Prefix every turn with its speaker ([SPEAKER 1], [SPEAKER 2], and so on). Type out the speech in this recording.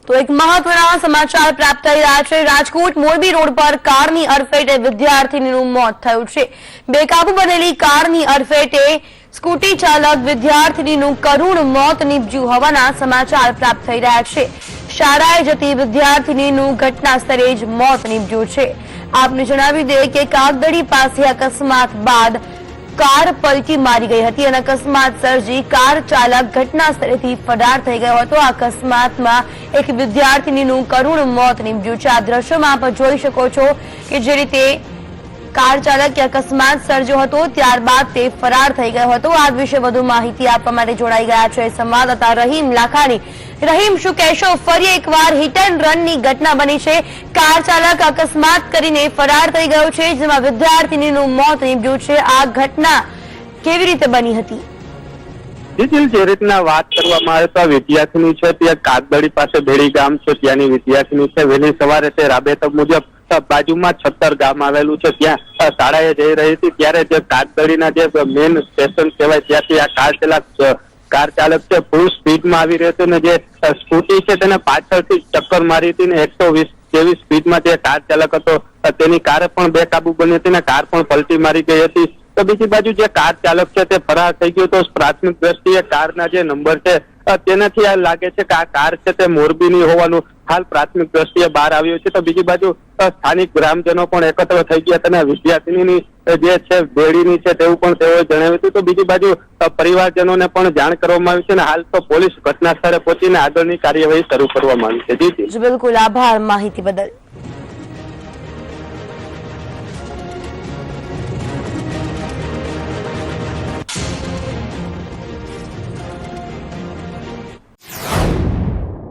[SPEAKER 1] તો એક મહત્વના સમાચાર પ્રાપ્ત થઈ રહ્યા છે। રાજકોટ મોરબી રોડ પર કારની અડફેટે વિદ્યાર્થીનીનું મોત થયું છે। બેકાબુ બનેલી કારની અડફેટે સ્કૂટી ચાલક વિદ્યાર્થીનીનું કરુણ મોત નીપજ્યું હોવાના સમાચાર પ્રાપ્ત થઈ રહ્યા છે। શાળાએ જતી વિદ્યાર્થીનીનું ઘટના સ્થળે જ મોત નીપજ્યું છે। આપને જણાવી દઈએ કે કાગદડી પાસે અકસ્માત બાદ કાર પલટી મારી ગઈ હતી અને અકસ્માત સર્જી કાર ચાલક ઘટના સ્થળેથી ફરાર થઈ ગયો હતો। આ અકસ્માતમાં એક વિદ્યાર્થીનીનું કરુણ મોત નીપજ્યું છે। આ દ્રશ્યોમાં આપ જોઈ શકો છો કે જે રીતે કાર ચાલકે અકસ્માત સર્જ્યો હતો ત્યારબાદ તે ફરાર થઈ ગયો હતો। આ વિશે વધુ માહિતી આપવા માટે જોડાઈ ગયા છે સંવાદદાતા રહીમ લાખાણી। રહીમ, શું કહેશો? ફરી એકવાર હિટ એન્ડ રનની ઘટના બની છે। કાર ચાલક અકસ્માત કરીને ફરાર થઈ ગયો છે, જેમાં વિદ્યાર્થીનીનું મોત નીપજ્યું છે। આ ઘટના કેવી રીતે બની હતી?
[SPEAKER 2] જે રીતના વાત કરવામાં આવે તો વિદ્યાર્થીની છે ત્યાં કાગદડી પાસે બેડી ગામ છે, ત્યાંની વિદ્યાર્થીની છે। વહેલી સવારે તે રાબેતા મુજબ બાજુમાં છત્તર ગામ આવેલું છે ત્યાં શાળાએ જઈ રહી હતી, ત્યારે જે કાગદડીના જે મેઇન સ્ટેશન કહેવાય ત્યાંથી આ કાર ચાલક છે ફૂલ સ્પીડમાં આવી રહ્યો હતો અને જે સ્કૂટી છે તેને પાછળથી ટક્કર મારી હતી ને 120 જેવી સ્પીડમાં જે કાર ચાલક હતો તેની કાર પણ બેકાબુ બની હતી ને કાર પણ પલટી મારી ગઈ હતી। તો બીજી બાજુ જે કાર ચાલક છે તે ફરાર થઈ ગયો તો પ્રાથમિક દ્રષ્ટિએ કારના જે નંબર છે તેનાથી આ લાગે છે કે આ કાર છે તે મોરબીની હોવાનું હાલ પ્રાથમિક દ્રષ્ટિએ બહાર આવ્યું છે। તો બીજી બાજુ સ્થાનિક ગ્રામજનો પણ એકત્ર થઈ ગયા અને વિદ્યાર્થીની જે છે બેડીની છે તેવું પણ તેઓએ જણાવ્યું હતું। તો બીજી બાજુ પરિવારજનોને પણ જાણ કરવામાં આવી છે અને હાલ તો પોલીસ ઘટના સ્થળે પહોંચીને આગળની કાર્યવાહી શરૂ કરવામાં આવી છે। જી
[SPEAKER 1] બિલકુલ, આભાર માહિતી બદલ।